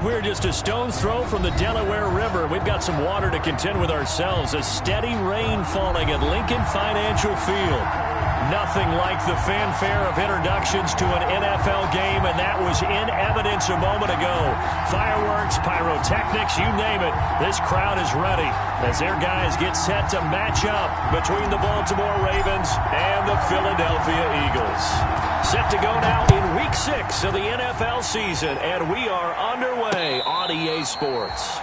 We're just a stone's throw from the Delaware River. We've got some water to contend with ourselves. A steady rain falling at Lincoln Financial Field. Nothing like the fanfare of introductions to an NFL game, and that was in evidence a moment ago. Fireworks, pyrotechnics, you name it. This crowd is ready as their guys get set to match up between the Baltimore Ravens and the Philadelphia Eagles. Set to go now in Week 6 of the NFL season, and we are underway on EA Sports.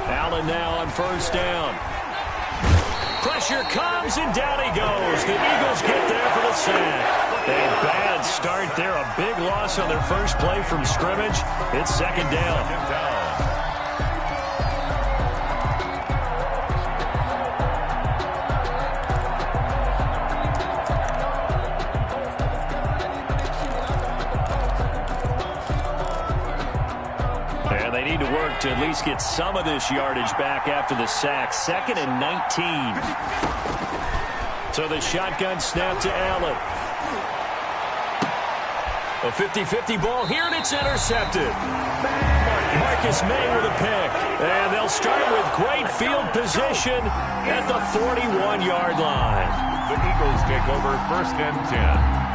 Allen now on first down. Pressure comes, and down he goes. The Eagles get there for the sack. A bad start there. A big loss on their first play from scrimmage. It's second down. To at least get some of this yardage back after the sack. 2nd and 19. So the shotgun snap to Allen. A 50-50 ball here, and it's intercepted. Marcus May with a pick. And they'll start with great field position at the 41-yard line. The Eagles take over 1st and 10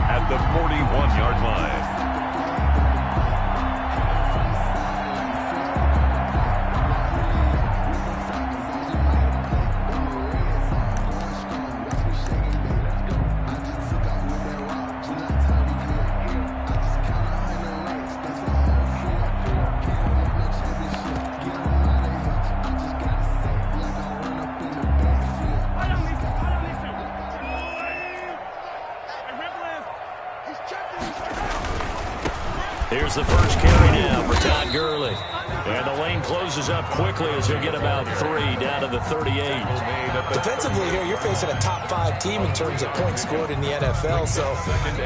at the 41-yard line. Here's the first carry now for Todd Gurley. And the lane closes up quickly as he'll get about 3 down to the 38. Defensively here, you're facing a top 5 team in terms of points scored in the NFL. So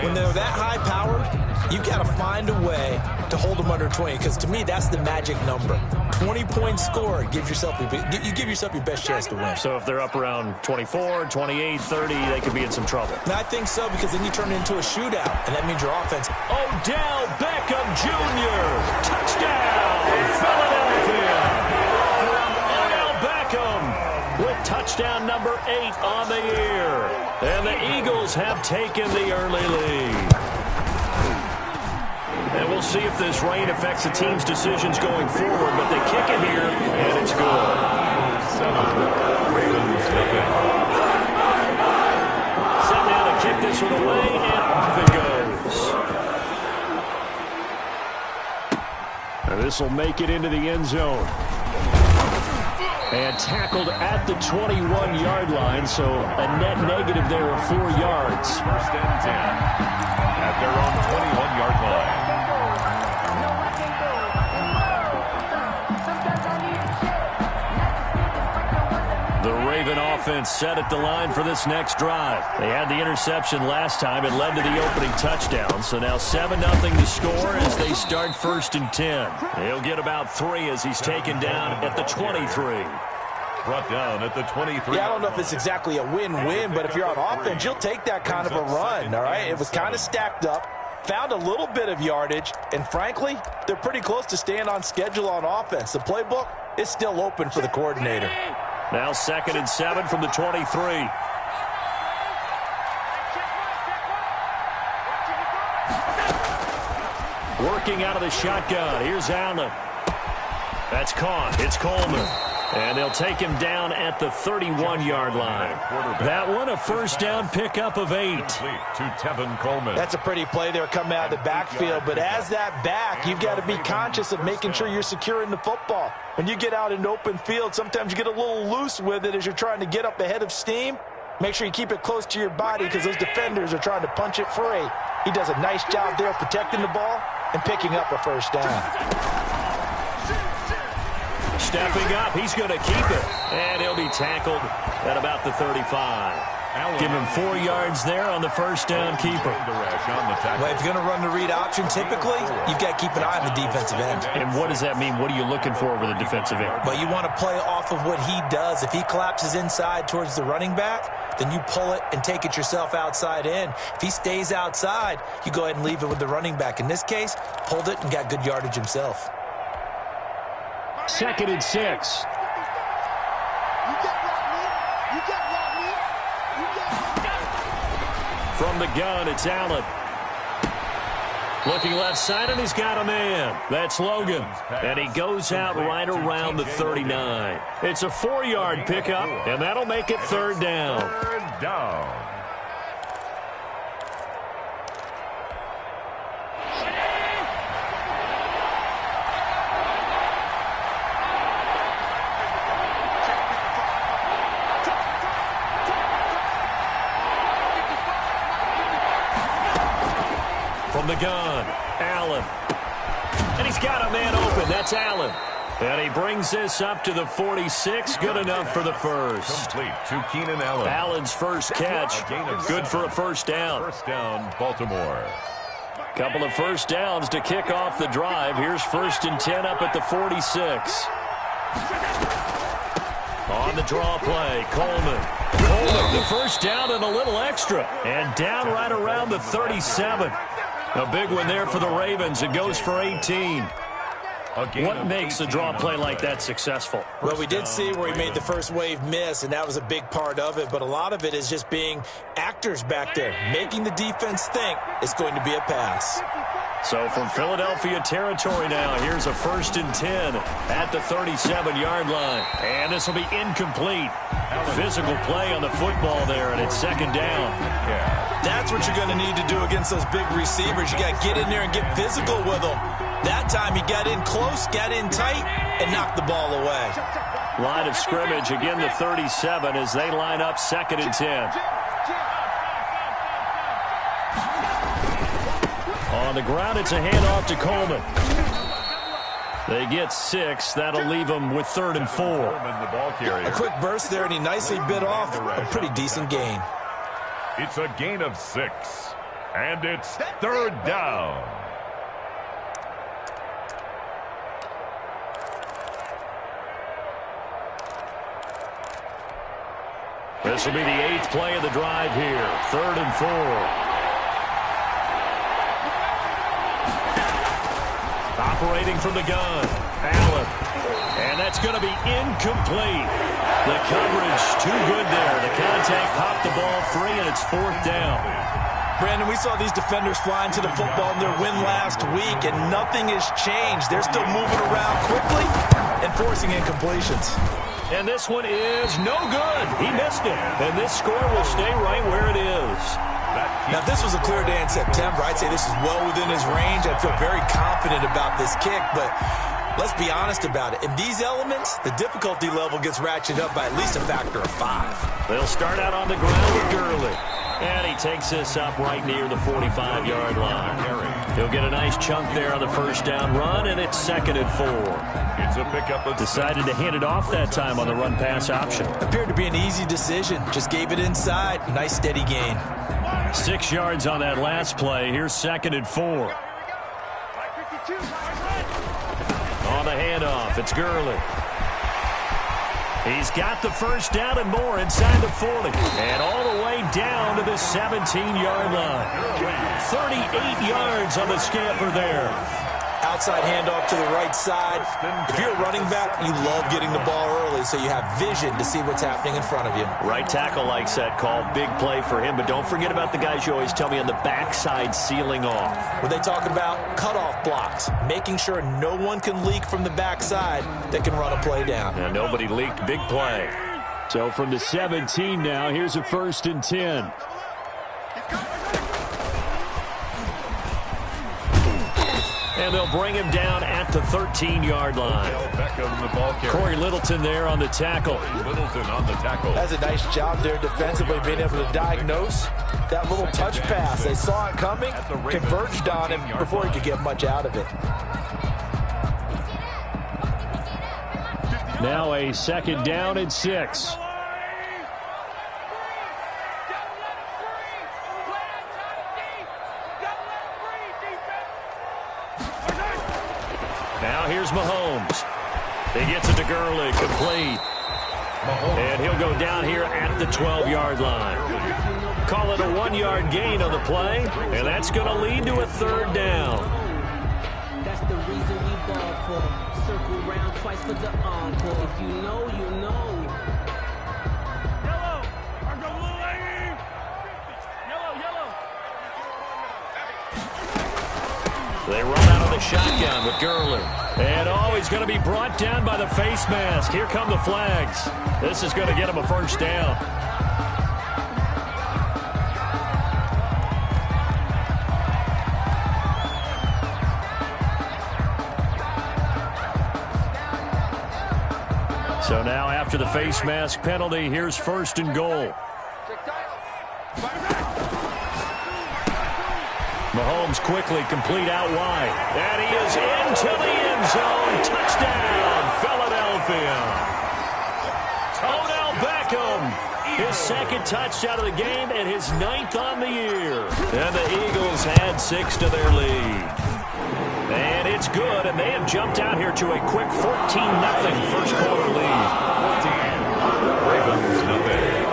when they're that high powered, you've got to find a way to hold them under 20. Because to me, that's the magic number. 20 points scored gives yourself you give yourself your best chance to win. So if they're up around 24, 28, 30, they could be in some trouble. And I think so, because then you turn it into a shootout, and that means your offense. Odell Beckham Jr. Touchdown, Philadelphia. Odell Beckham with touchdown number 8 on the year. And the Eagles have taken the early lead. And we'll see if this rain affects the team's decisions going forward, but they kick it here, and it's good. Set now to kick this one away, and off it goes. And this will make it into the end zone. And tackled at the 21-yard line, so a net negative there of 4 yards. 1st and 10 at their own 21-yard line. The Raven offense set at the line for this next drive. They had the interception last time. It led to the opening touchdown. So now 7-0 to score as they start 1st and 10. He'll get about 3 as he's taken down at the 23. Brought down at the 23. Yeah, I don't know if it's exactly a win-win, but if you're on offense, you'll take that kind of a run, all right? It was kind of stacked up, found a little bit of yardage, and frankly, they're pretty close to staying on schedule on offense. The playbook is still open for the coordinator. Now 2nd and 7 from the 23. Working out of the shotgun. Here's Allen. That's caught. It's Coleman. And they'll take him down at the 31-yard line. That one, a first down pickup of 8. To Tevin Coleman. That's a pretty play there coming out of the backfield. But as that back, you've got to be conscious of making sure you're securing the football. When you get out in open field, sometimes you get a little loose with it as you're trying to get up ahead of steam. Make sure you keep it close to your body because those defenders are trying to punch it free. He does a nice job there protecting the ball and picking up a first down. Stepping up, he's going to keep it. And he'll be tackled at about the 35. Give him 4 yards there on the first down keeper. Well, if you're going to run the read option, typically, you've got to keep an eye on the defensive end. And what does that mean? What are you looking for with a defensive end? Well, you want to play off of what he does. If he collapses inside towards the running back, then you pull it and take it yourself outside in. If he stays outside, you go ahead and leave it with the running back. In this case, pulled it and got good yardage himself. 2nd and 6. From the gun, it's Allen. Looking left side, and he's got a man. That's Logan. And he goes out right around the 39. It's a 4-yard pickup, and that'll make it 3rd down. 3rd down. From the gun, Allen. And he's got a man open. That's Allen. And he brings this up to the 46. Good enough for the first. Complete to Keenan Allen. Allen's first catch. Good for a first down. First down, Baltimore. Couple of first downs to kick off the drive. Here's 1st and 10 up at the 46. On the draw play, Coleman. The first down and a little extra. And down right around the 37. A big one there for the Ravens. It goes for 18. What makes a draw play like that successful? Well, we did see where he made the first wave miss, and that was a big part of it. But a lot of it is just being actors back there, making the defense think it's going to be a pass. So from Philadelphia territory now, here's a 1st and 10 at the 37-yard line. And this will be incomplete. Physical play on the football there, and it's 2nd down. That's what you're going to need to do against those big receivers. You got to get in there and get physical with them. That time he got in close, got in tight, and knocked the ball away. Line of scrimmage, again the 37 as they line up 2nd and 10. On the ground, it's a handoff to Coleman. They get 6. That'll leave them with 3rd and 4. A quick burst there, and he nicely bit off a pretty decent gain. It's a gain of 6. And it's 3rd down. This will be the 8th play of the drive here. 3rd and 4. Operating from the gun, Allen. And that's going to be incomplete. The coverage too good there. The contact popped the ball free, and it's 4th down. Brandon, we saw these defenders flying to the football in their win last week, and nothing has changed. They're still moving around quickly and forcing incompletions. And this one is no good. He missed it. And this score will stay right where it is. Now, if this was a clear day in September, I'd say this is well within his range. I feel very confident about this kick, but let's be honest about it. In these elements, the difficulty level gets ratcheted up by at least a factor of 5. They'll start out on the ground with Gurley. And he takes this up right near the 45-yard line. He'll get a nice chunk there on the first down run, and it's 2nd and 4. It's a pickup of Decided to hand it off that time on the run-pass option. Appeared to be an easy decision. Just gave it inside. Nice, steady gain. 6 yards on that last play. Here's 2nd and 4. On the handoff, it's Gurley. He's got the first down and more inside the 40. And all the way down to the 17-yard line. 38 yards on the scamper there. Outside handoff to the right side. If you're a running back, you love getting the ball early so you have vision to see what's happening in front of you. Right tackle likes that call. Big play for him. But don't forget about the guys you always tell me on the backside sealing off. When they talk about cutoff blocks, making sure no one can leak from the backside that can run a play down. And nobody leaked. Big play. So from the 17 now, here's a 1st and 10. And they'll bring him down at the 13-yard line. Corey Littleton there on the tackle. That's a nice job there defensively, being able to diagnose that little touch pass. They saw it coming, converged on him before he could get much out of it. Now a second down and 6. Now here's Mahomes. He gets it to Gurley, complete. And he'll go down here at the 12-yard line. Call it a 1-yard gain on the play, and that's going to lead to a third down. That's the reason we ball for. Circle round twice for the encore. If you know, you know. Yellow! Argo blue lady! Yellow! They run out of the shotgun with Gurley. And he's going to be brought down by the face mask. Here come the flags. This is going to get him a first down. So now after the face mask penalty, here's first and goal. Mahomes quickly complete out wide. And he is into the end zone. Touchdown, Philadelphia. Odell Beckham, his second touchdown of the game and his 9th on the year. And the Eagles add 6 to their lead. And it's good, and they have jumped out here to a quick 14-0 first quarter lead. 14. Ravens nothing.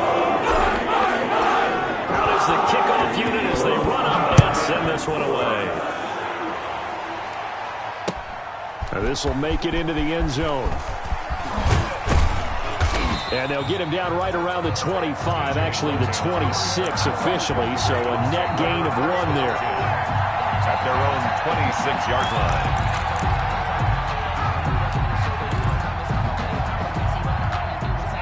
Out is the kickoff unit as they run up and send this one away. And this will make it into the end zone. And they'll get him down right around the 25, actually the 26 officially, so a net gain of 1 there. At their own 26-yard line.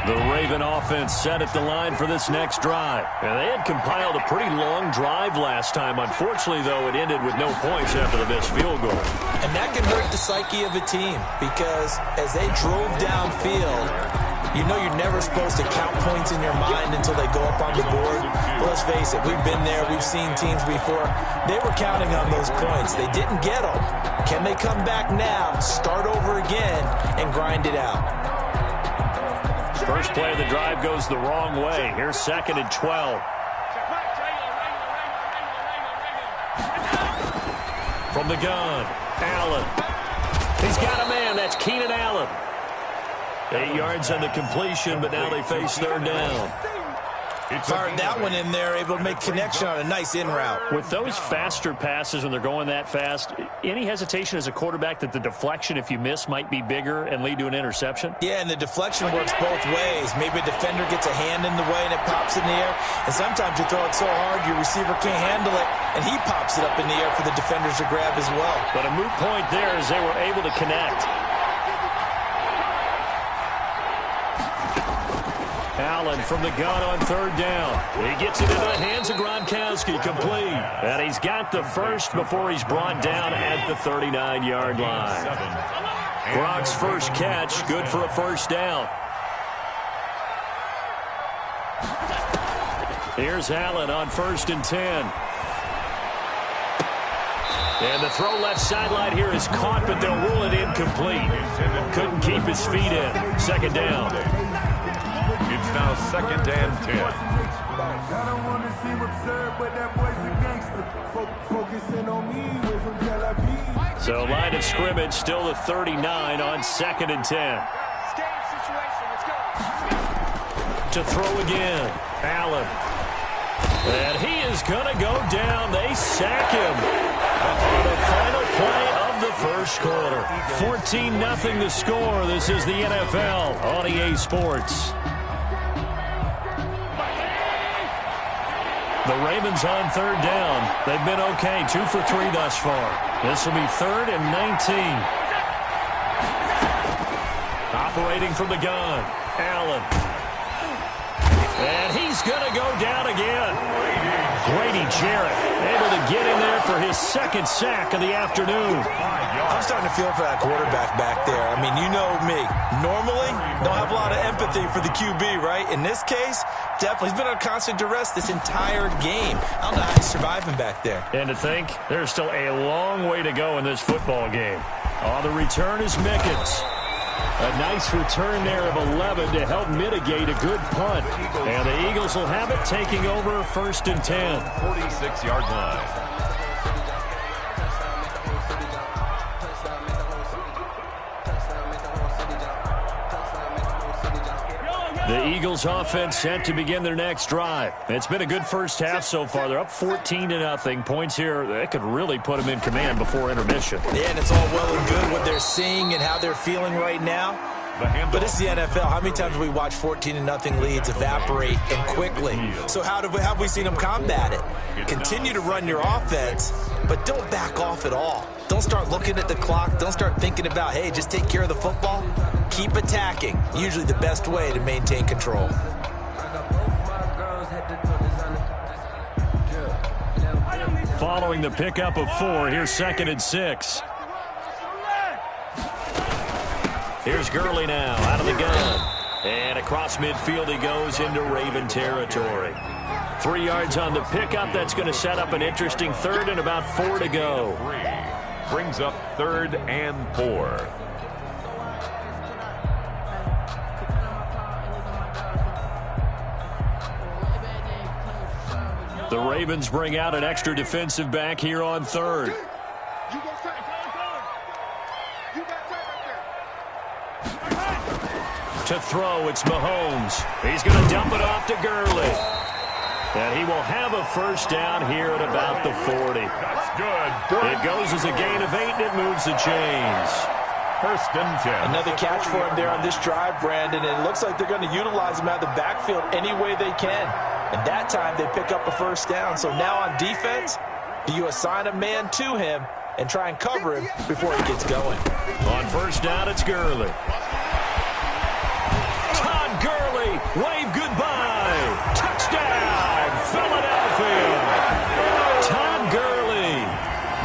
The Raven offense set at the line for this next drive. And they had compiled a pretty long drive last time. Unfortunately, though, it ended with no points after the missed field goal. And that can hurt the psyche of a team because as they drove downfield, you know you're never supposed to count points in your mind until they go up on the board. But let's face it, we've been there. We've seen teams before. They were counting on those points. They didn't get them. Can they come back now, start over again, and grind it out? First play of the drive goes the wrong way. Here's 2nd and 12. From the gun, Allen. He's got a man. That's Keenan Allen. 8 yards on the completion, but now they face third down. Fired that one in there, able to make connection on a nice in route. With those faster passes when they're going that fast, any hesitation as a quarterback that the deflection, if you miss, might be bigger and lead to an interception? Yeah, and the deflection works both ways. Maybe a defender gets a hand in the way and it pops in the air. And sometimes you throw it so hard your receiver can't handle it, and he pops it up in the air for the defenders to grab as well. But a moot point there as they were able to connect. Allen from the gun on third down. He gets it into the hands of Gronkowski, complete. And he's got the first before he's brought down at the 39-yard line. Gronk's first catch, good for a first down. Here's Allen on 1st and 10. And the throw left sideline here is caught, but they'll rule it incomplete. Couldn't keep his feet in. 2nd down. It's now 2nd and 10. So line of scrimmage still the 39 on 2nd and 10. To throw again. Allen. And he is going to go down. They sack him on the final play of the first quarter. 14-0 the score. This is the NFL on EA Sports. The Ravens on third down. They've been okay, 2 for 3 thus far. This will be 3rd and 19. Operating from the gun, Allen. And he's going to go down again. Grady Jarrett able to get in there for his 2nd sack of the afternoon. I'm starting to feel for that quarterback back there. I mean, you know me. Normally, don't have a lot of empathy for the QB, right? In this case, definitely. He's been under constant duress this entire game. I don't know how he's surviving back there. And to think, there's still a long way to go in this football game. On the return is Mickens. A nice return there of 11 to help mitigate a good punt. And the Eagles will have it, taking over 1st and 10. 46-yard line. The Eagles offense set to begin their next drive. It's been a good first half so far. They're up 14-0. Points here that could really put them in command before intermission. Yeah, and it's all well and good what they're seeing and how they're feeling right now. But it's the NFL. How many times have we watched 14-0 leads evaporate and quickly? So how have we seen them combat it? Continue to run your offense, but don't back off at all. Don't start looking at the clock. Don't start thinking about, hey, just take care of the football. Keep attacking. Usually the best way to maintain control. Following the pickup of 4, here's 2nd and 6. Here's Gurley now out of the gun. And across midfield he goes into Raven territory. 3 yards on the pickup. That's going to set up an interesting 3rd and about 4 to go. Brings up 3rd and 4. The Ravens bring out an extra defensive back here on 3rd. To throw, it's Mahomes. He's going to dump it off to Gurley. And he will have a 1st down here at about the 40. That's good. It goes as a gain of 8, and it moves the chains. 1st and 10. Another catch for him there on this drive, Brandon, and it looks like they're going to utilize him out of the backfield any way they can. And that time they pick up a 1st down. So now on defense, do you assign a man to him and try and cover him before he gets going? On 1st down, it's Gurley. Todd Gurley, wave goodbye. Touchdown, Philadelphia. Todd Gurley,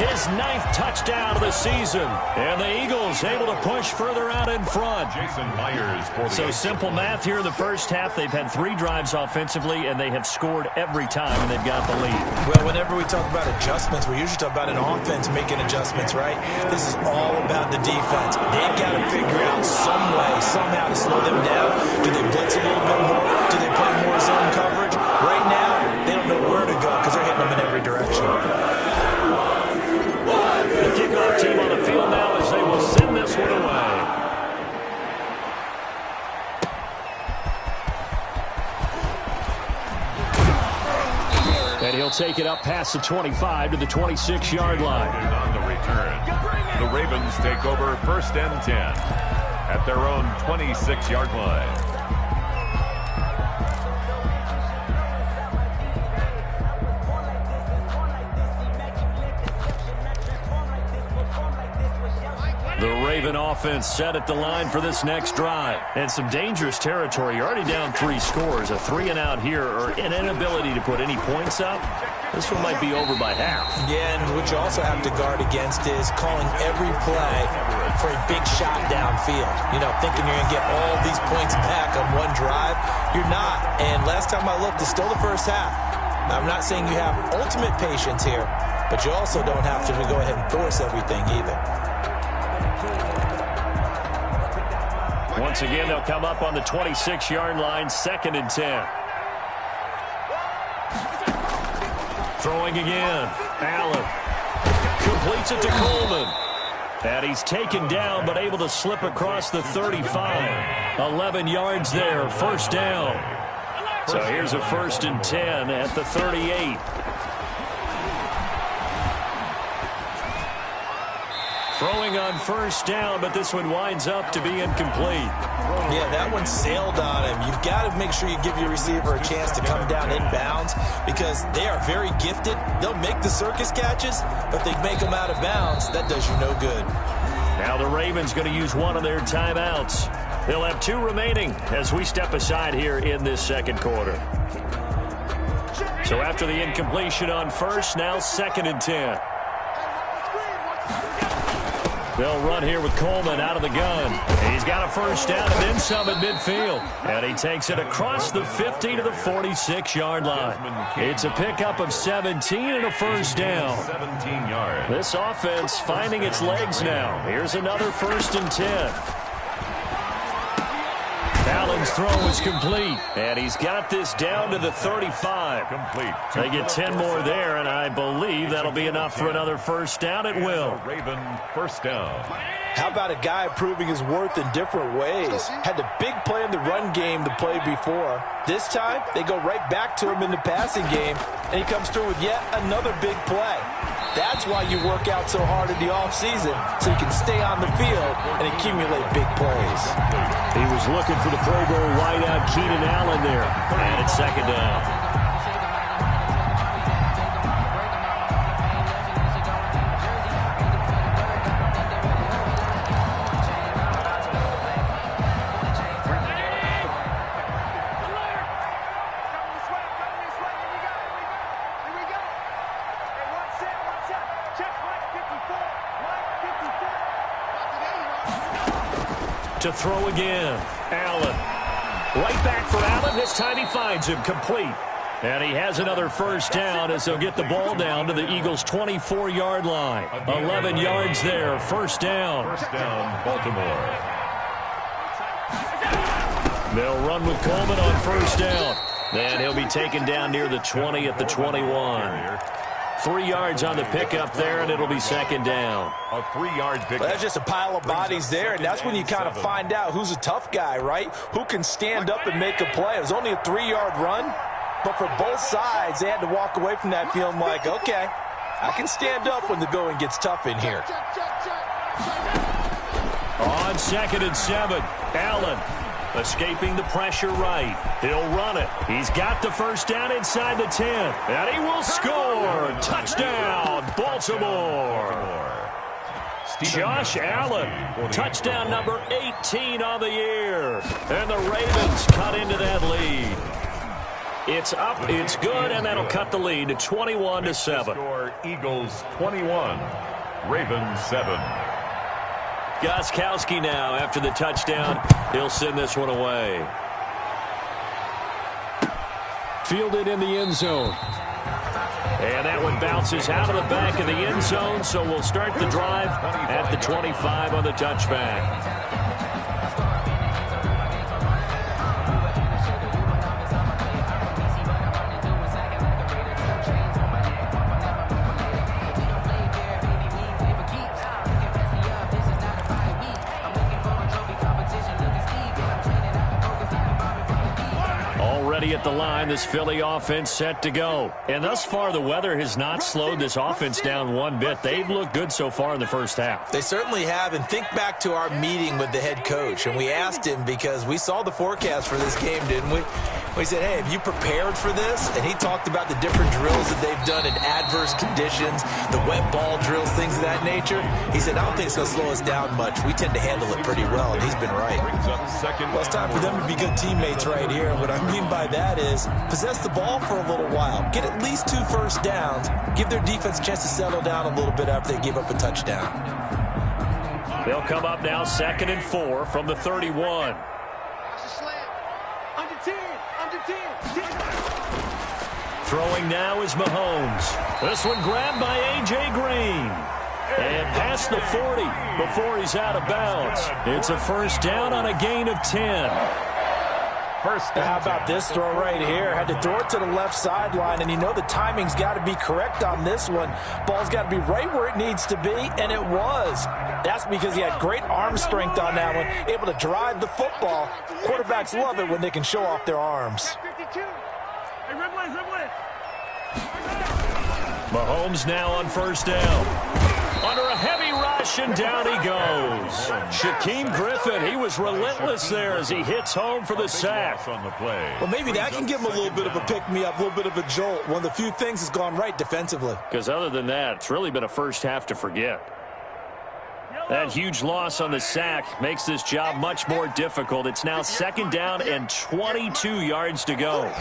his 9th touchdown of the season. And the Eagles able to push further out in front. Jason Myers for the So simple math here in the first half. They've had 3 drives offensively, and they have scored every time, and they've got the lead. Well, whenever we talk about adjustments, we usually talk about an offense making adjustments, right? This is all about the defense. They've got to figure out some way, somehow to slow them down. Do they blitz a little bit more? Do they play more zone coverage? Right now, they don't know where to go because they're hitting them in every direction. The kickoff team on the field now as they will send this one away. And he'll take it up past the 25 to the 26-yard line. On the return, the Ravens take over 1st and 10 at their own 26-yard line. The Raven offense set at the line for this next drive. And some dangerous territory. You're already down 3 scores. A 3-and-out here or an inability to put any points up. This one might be over by half. Yeah, and what you also have to guard against is calling every play for a big shot downfield. You know, thinking you're going to get all these points back on one drive. You're not. And last time I looked, it's still the first half. I'm not saying you have ultimate patience here, but you also don't have to go ahead and force everything either. Once again, they'll come up on the 26-yard line, 2nd and 10. Throwing again. Allen completes it to Coleman. And he's taken down, but able to slip across the 35. 11 yards there, 1st down. So here's a 1st and 10 at the 38. Throwing on 1st down, but this one winds up to be incomplete. Yeah, that one sailed on him. You've got to make sure you give your receiver a chance to come down inbounds because they are very gifted. They'll make the circus catches, but they make them out of bounds. That does you no good. Now the Ravens going to use one of their timeouts. They'll have 2 remaining as we step aside here in this 2nd quarter. So after the incompletion on 1st, now 2nd and 10. They'll run here with Coleman out of the gun. He's got a 1st down and then some at midfield. And he takes it across the 50 to the 46-yard line. It's a pickup of 17 and a 1st down. 17 yards. This offense finding its legs now. Here's another 1st and 10. Allen's throw is complete. And he's got this down to the 35. Complete. They get 10 more there, and I believe that'll be enough for another first down. It will. Raven first down. How about a guy proving his worth in different ways? Had a big play in the run game the play before. This time, they go right back to him in the passing game, and he comes through with yet another big play. That's why you work out so hard in the offseason, so you can stay on the field and accumulate big plays. He was looking for the Pro Bowl wideout Keenan Allen there. And it's second down. To throw again. Allen. Right back for Allen. This time he finds him complete. And he has another first down as they'll get the ball down to the Eagles' 24-yard line. 11 yards there. First down. First down, Baltimore. They'll run with Coleman on first down. And he'll be taken down near the 20 at the 21. 3 yards on the pickup there, and it'll be second down. A 3-yard pickup. Well, that's just a pile of bodies there, and that's when you kind of find out who's a tough guy, right? Who can stand up and make a play. It was only a 3-yard run, but for both sides, they had to walk away from that feeling like, okay, I can stand up when the going gets tough in here. On 2nd and 7, Allen. Escaping the pressure right. He'll run it. He's got the first down inside the 10. And he will score. Touchdown, Baltimore. Josh Allen. Touchdown number 18 on the year. And the Ravens cut into that lead. It's up, it's good, and that'll cut the lead to 21-7. Score Eagles 21, Ravens 7. Gostkowski now after the touchdown. He'll send this one away. Fielded in the end zone. And that one bounces out of the back of the end zone, so we'll start the drive at the 25 on the touchback. At the line, this Philly offense set to go. And thus far, the weather has not slowed this offense down one bit. They've looked good so far in the first half. They certainly have, and think back to our meeting with the head coach, and we asked him because we saw the forecast for this game, didn't we? We said, hey, have you prepared for this? And he talked about the different drills that they've done in adverse conditions, the wet ball drills, things of that nature. He said, I don't think it's going to slow us down much. We tend to handle it pretty well, and he's been right. Well, it's time for them to be good teammates right here. And what I mean by that is possess the ball for a little while. Get at least 2 first downs. Give their defense a chance to settle down a little bit after they give up a touchdown. They'll come up now 2nd and 4 from the 31. Throwing now is Mahomes. This one grabbed by A.J. Green. And past the 40 before he's out of bounds. It's a first down on a gain of 10. How about this throw right here? Had to throw it to the left sideline, and you know the timing's got to be correct on this one. Ball's got to be right where it needs to be, and it was. That's because he had great arm strength on that one, able to drive the football. Quarterbacks love it when they can show off their arms. Mahomes now on first down. Under a heavy rush, and down he goes. Shaquem Griffin, he was relentless there as he hits home for the sack. On the play. Well, maybe that can give him a little bit of a pick-me-up, a little bit of a jolt. One of the few things that's gone right defensively. Because other than that, it's really been a first half to forget. That huge loss on the sack makes this job much more difficult. It's now 2nd down and 22 yards to go.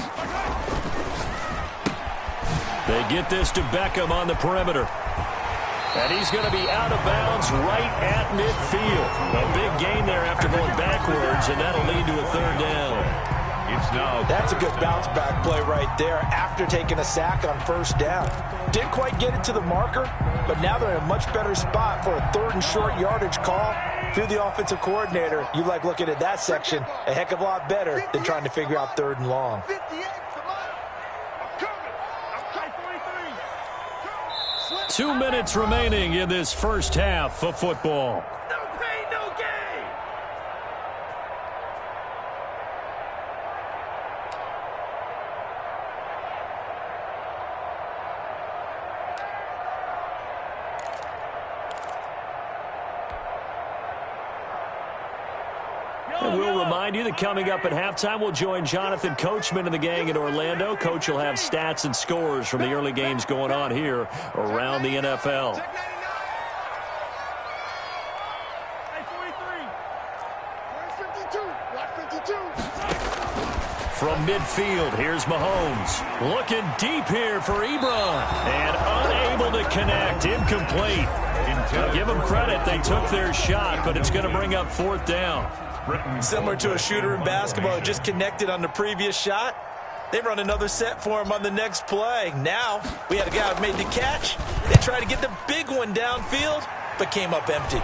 They get this to Beckham on the perimeter. And he's going to be out of bounds right at midfield. A big gain there after going backwards, and that'll lead to a 3rd down. That's a good bounce back play right there after taking a sack on first down. Didn't quite get it to the marker, but now they're in a much better spot for a 3rd and short yardage call. If you're the offensive coordinator, you like looking at that section a heck of a lot better than trying to figure out 3rd and long. 2 minutes remaining in this first half of football. No pain, no gain. And we'll remind you that coming up at halftime, we'll join Jonathan Coachman and the gang in Orlando. Coach will have stats and scores from the early games going on here around the NFL. From midfield, here's Mahomes. Looking deep here for Ebron. And unable to connect. Incomplete. Give them credit. They took their shot, but it's going to bring up 4th down. Similar to a shooter in basketball who just connected on the previous shot. They run another set for him on the next play. Now, we had a guy who made the catch. They tried to get the big one downfield, but came up empty.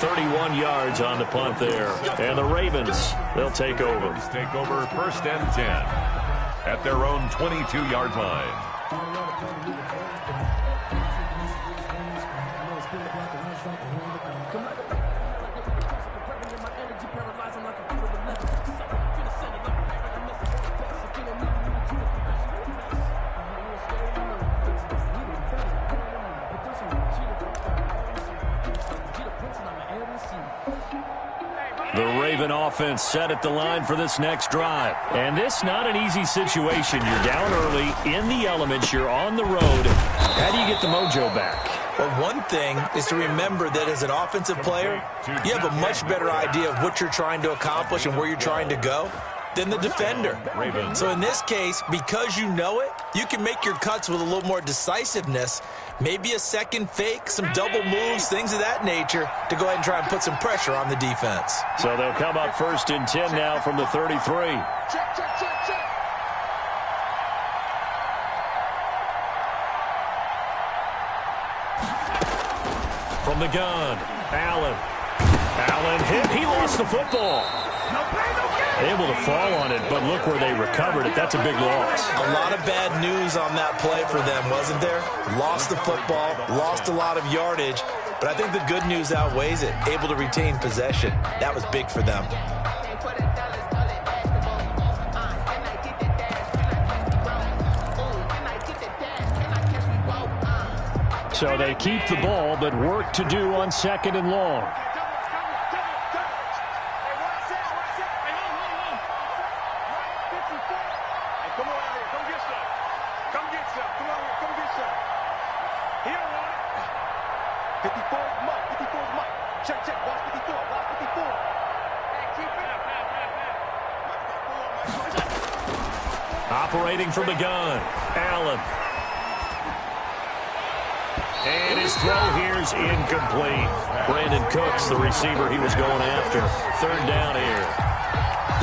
31 yards on the punt there. And the Ravens, they'll take over. Take over 1st and 10 at their own 22-yard line. The Raven offense set at the line for this next drive. And this not an easy situation. You're down early, in the elements, you're on the road. How do you get the mojo back? Well, one thing is to remember that as an offensive player, you have a much better idea of what you're trying to accomplish and where you're trying to go than the defender. So in this case, because you know it, you can make your cuts with a little more decisiveness, maybe a second fake, some double moves, things of that nature, to go ahead and try and put some pressure on the defense. So they'll come up 1st and 10 now from the 33. Check. From the gun, Allen hit. He lost the football. No pain, no gain. Able to fall on it, but look where they recovered it. That's a big loss. A lot of bad news on that play for them, wasn't there? Lost the football, lost a lot of yardage, but I think the good news outweighs it. Able to retain possession. That was big for them. So they keep the ball, but work to do on 2nd and long. Operating from the gun, Allen. And his throw here's incomplete. Brandon Cooks, the receiver he was going after. 3rd down here.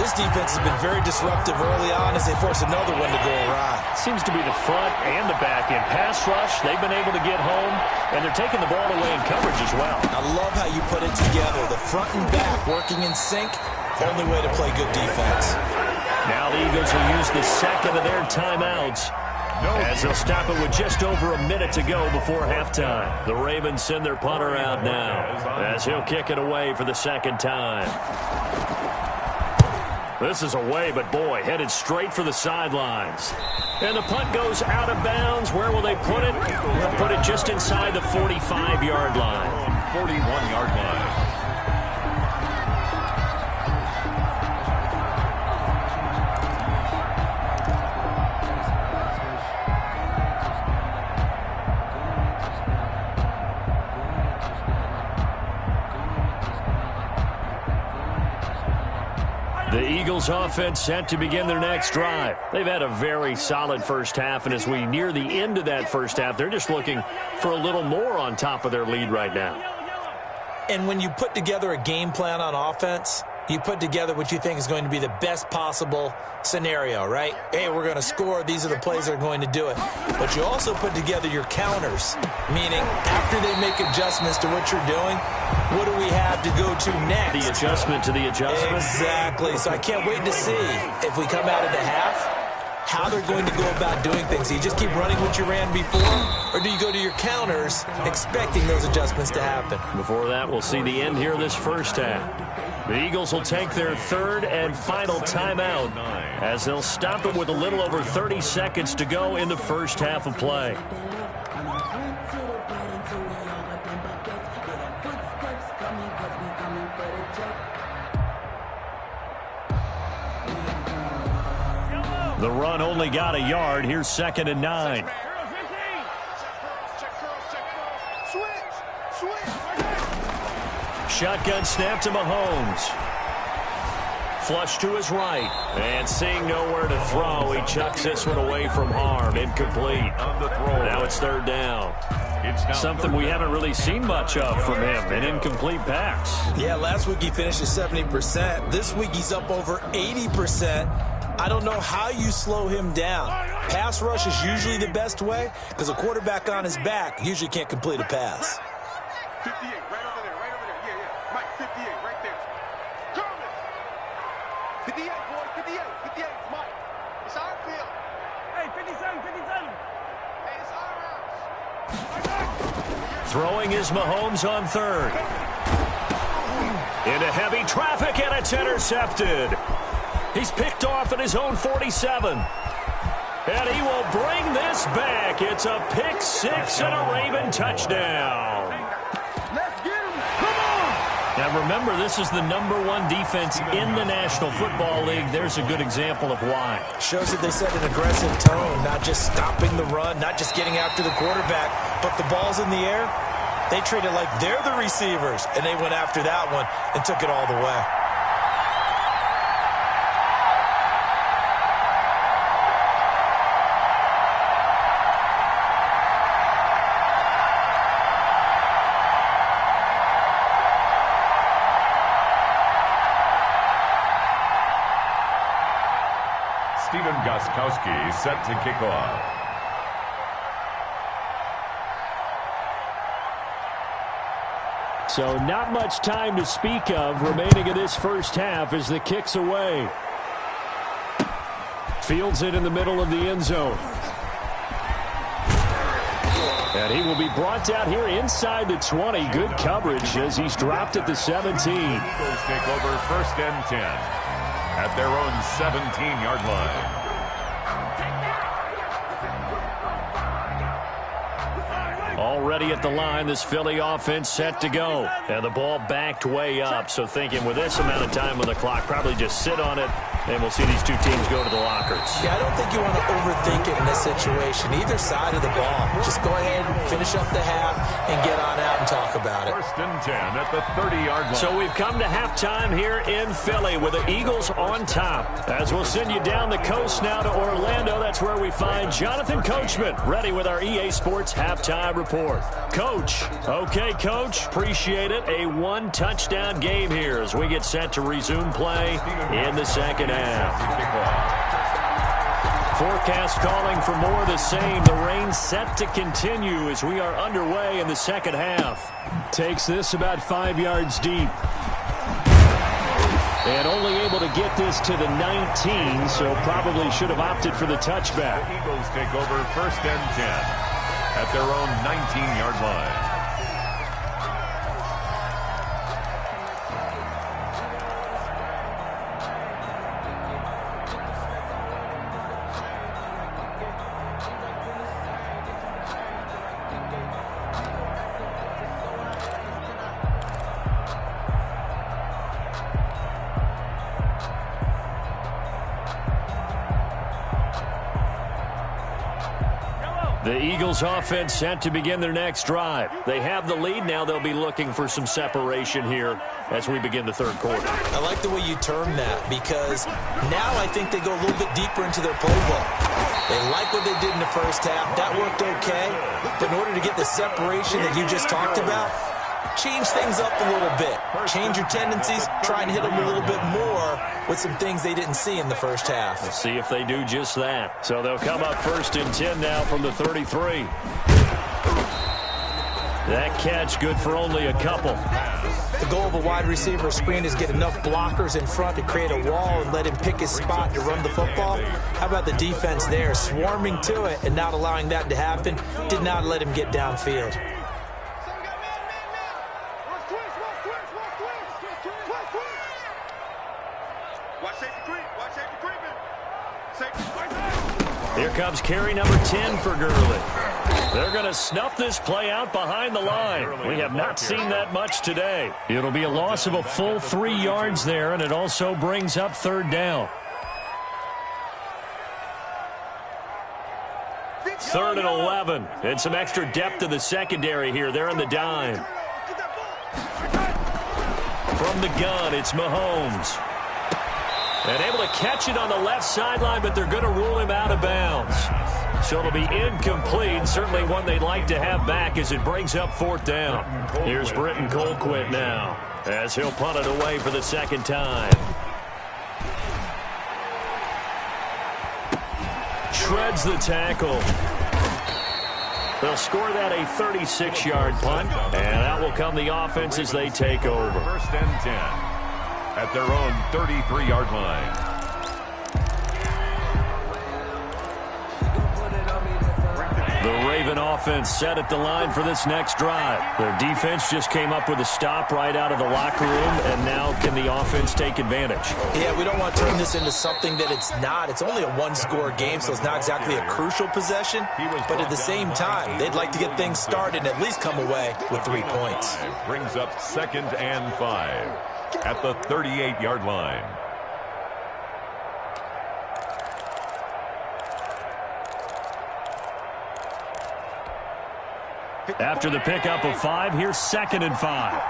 This defense has been very disruptive early on as they force another one to go awry. Seems to be the front and the back end. Pass rush, they've been able to get home, and they're taking the ball away in coverage as well. I love how you put it together. The front and back working in sync. Only way to play good defense. Now the Eagles will use the 2nd of their timeouts as they'll stop it with just over a minute to go before halftime. The Ravens send their punter out now as he'll kick it away for the 2nd time. This is away, but boy, headed straight for the sidelines. And the punt goes out of bounds. Where will they put it? They'll put it just inside the 45-yard line. 41-yard line. The Eagles offense set to begin their next drive. They've had a very solid first half, and as we near the end of that first half, they're just looking for a little more on top of their lead right now. And when you put together a game plan on offense, you put together what you think is going to be the best possible scenario, right? Hey, we're going to score. These are the plays that are going to do it. But you also put together your counters, meaning after they make adjustments to what you're doing, what do we have to go to next? The adjustment to the adjustment. Exactly. So I can't wait to see if we come out of the half, how they're going to go about doing things. Do you just keep running what you ran before, or do you go to your counters expecting those adjustments to happen? Before that, we'll see the end here this first half. The Eagles will take their third and final timeout as they'll stop it with a little over 30 seconds to go in the first half of play. The run only got a yard. Here's 2nd and 9. Shotgun snap to Mahomes. Flush to his right. And seeing nowhere to throw, he chucks this one away from harm. Incomplete. Now it's 3rd down. Something we haven't really seen much of from him, an incomplete pass. Yeah, last week he finished at 70%. This week he's up over 80%. I don't know how you slow him down. Pass rush is usually the best way because a quarterback on his back usually can't complete a pass. 58, right over there, right over there. Yeah, yeah. Mike, 58, right there. Come on. 58, boy, 58, 58. Mike, it's our field. Hey, 57, 57. Hey, it's our house. Throwing is Mahomes on 3rd. Into heavy traffic, and it's intercepted. He's picked off at his own 47. And he will bring this back. It's a pick 6 and a Raven touchdown. Let's get him. Come on. Now remember, this is the #1 defense in the National Football League. There's a good example of why. Shows that they set an aggressive tone, not just stopping the run, not just getting after the quarterback, but the ball's in the air. They treat it like they're the receivers, and they went after that one and took it all the way. Stephen Gostkowski set to kick off. So not much time to speak of remaining in this first half as the kick's away. Fields it in the middle of the end zone. And he will be brought down here inside the 20. Good coverage as he's dropped at the 17. Eagles take over 1st and 10 at their own 17-yard line. Already at the line, this Philly offense set to go. And the ball backed way up, so thinking with this amount of time on the clock, probably just sit on it, and we'll see these two teams go to the lockers. Yeah, I don't think you want to overthink it in this situation, either side of the ball. Just go ahead and finish up the half and get on out and talk about it. 1st and 10 at the 30-yard line. So we've come to halftime here in Philly with the Eagles on top. As we'll send you down the coast now to Orlando, that's where we find Jonathan Coachman, ready with our EA Sports halftime report. Coach. Okay, Coach. Appreciate it. A 1-touchdown game here as we get set to resume play in the second half. Forecast calling for more of the same. The rain set to continue as we are underway in the second half. Takes this about 5 yards deep. And only able to get this to the 19, so probably should have opted for the touchback. The Eagles take over 1st and 10 at their own 19-yard line. The Eagles offense set to begin their next drive. They have the lead. Now they'll be looking for some separation here as we begin the third quarter. I like the way you term that because now I think they go a little bit deeper into their playbook. They like what they did in the first half. That worked okay. But in order to get the separation that you just talked about, change things up a little bit. Change your tendencies, try and hit them a little bit more with some things they didn't see in the first half. We'll see if they do just that. So they'll come up 1st and 10 now from the 33. That catch good for only a couple. The goal of a wide receiver screen is get enough blockers in front to create a wall and let him pick his spot to run the football. How about the defense there, swarming to it and not allowing that to happen? Did not let him get downfield. Here comes carry number 10 for Gurley. They're going to snuff this play out behind the line. We have not seen that much today. It'll be a loss of a full 3 yards there, and it also brings up 3rd down. 3rd and 11. And some extra depth to the secondary here. They're in the dime. From the gun, it's Mahomes. And able to catch it on the left sideline, but they're going to rule him out of bounds. So it'll be incomplete. Certainly one they'd like to have back as it brings up 4th down. Here's Britton Colquitt now as he'll punt it away for the 2nd time. Shreds the tackle. They'll score that a 36-yard punt, and out will come the offense as they take over. 1st and 10 at their own 33-yard line. The Raven offense set at the line for this next drive. Their defense just came up with a stop right out of the locker room, and now can the offense take advantage? Yeah, we don't want to turn this into something that it's not. It's only a one-score game, so it's not exactly a crucial possession. But at the same time, they'd like to get things started and at least come away with 3 points. Brings up 2nd and 5 at the 38-yard line. After the pickup of 5, here's 2nd and 5.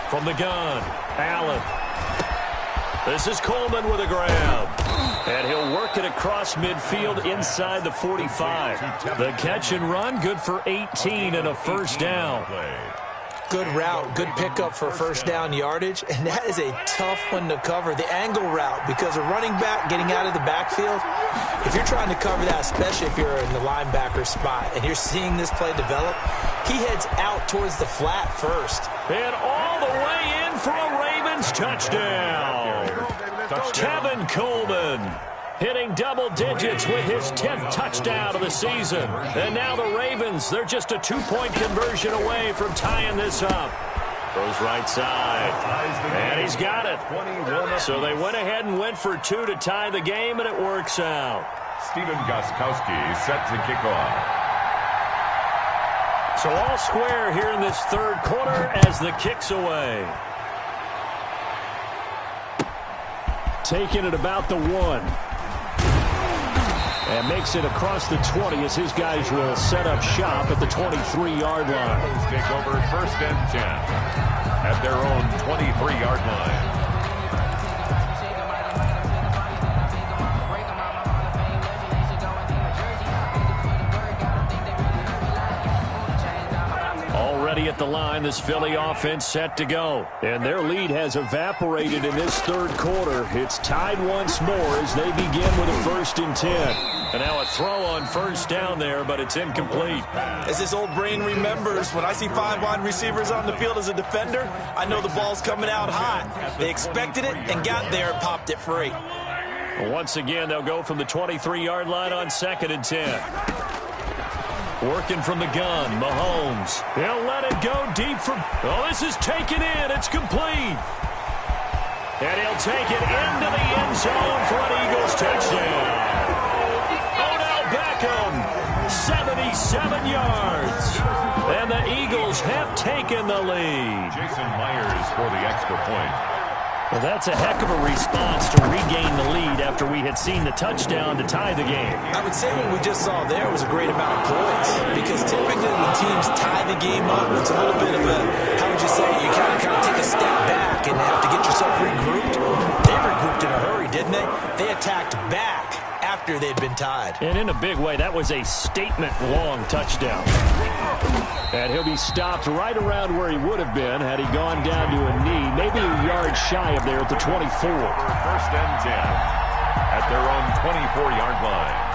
From the gun, Allen. This is Coleman with a grab. And he'll work it across midfield inside the 45. The catch and run, good for 18 and a 1st down. Good route, good pickup for 1st down yardage, and that is a tough one to cover, the angle route, because a running back getting out of the backfield, if you're trying to cover that, especially if you're in the linebacker spot, and you're seeing this play develop, he heads out towards the flat first. And all the way in for a Ravens touchdown. Tevin Coleman hitting double digits with his 10th touchdown of the season. And now the Ravens, they're just a 2-point conversion away from tying this up. Goes right side. And he's got it. So they went ahead and went for 2 to tie the game, and it works out. Stephen Gostkowski set to kick off. So all square here in this 3rd quarter as the kick's away. Taking it about the 1. And makes it across the 20 as his guys will set up shop at the 23-yard line. Take over 1st and 10 at their own 23-yard line. Already at the line, this Philly offense set to go. And their lead has evaporated in this 3rd quarter. It's tied once more as they begin with a 1st and 10. And now a throw on 1st down there, but it's incomplete. As this old brain remembers, when I see 5 wide receivers on the field as a defender, I know the ball's coming out hot. They expected it and got there and popped it free. Once again, they'll go from the 23-yard line on 2nd and 10. Working from the gun, Mahomes. He'll let it go deep for... Oh, this is taken in. It's complete. And he'll take it into the end zone for an Eagles touchdown. Odell Beckham, 77 yards. And the Eagles have taken the lead. Jason Myers for the extra point. Well, that's a heck of a response to regain the lead after we had seen the touchdown to tie the game. I would say what we just saw there was a great amount of points, because typically when teams tie the game up, it's a little bit of a, how would you say, you kind of take a step back and have to get yourself regrouped. They regrouped in a hurry, didn't they? They attacked back after they'd been tied. And in a big way, that was a statement-long touchdown. And he'll be stopped right around where he would have been had he gone down to a knee, maybe a yard shy of there at the 24. First and 10 at their own 24-yard line.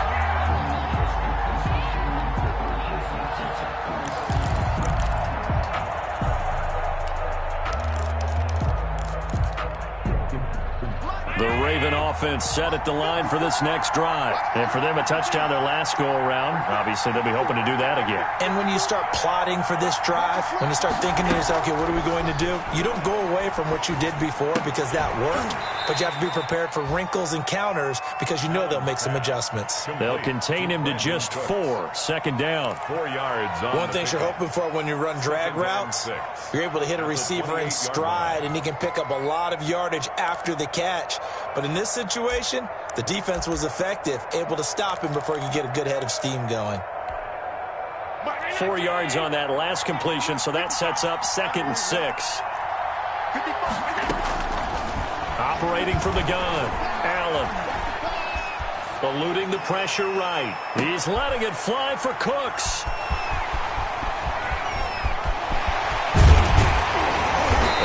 The Raven offense set at the line for this next drive. And for them, a touchdown their last go-around. Obviously, they'll be hoping to do that again. And when you start plotting for this drive, when you start thinking to yourself, okay, what are we going to do? You don't go away from what you did before because that worked. But you have to be prepared for wrinkles and counters because you know they'll make some adjustments. They'll contain him to just 4. Second down. 4 yards. One thing you're hoping for when you run drag routes, you're able to hit a receiver in stride, and he can pick up a lot of yardage after the catch. But in this situation, the defense was effective, able to stop him before he could get a good head of steam going. 4 yards on that last completion, so that sets up 2nd and 6. Operating from the gun, Allen. Eluding the pressure right. He's letting it fly for Cooks.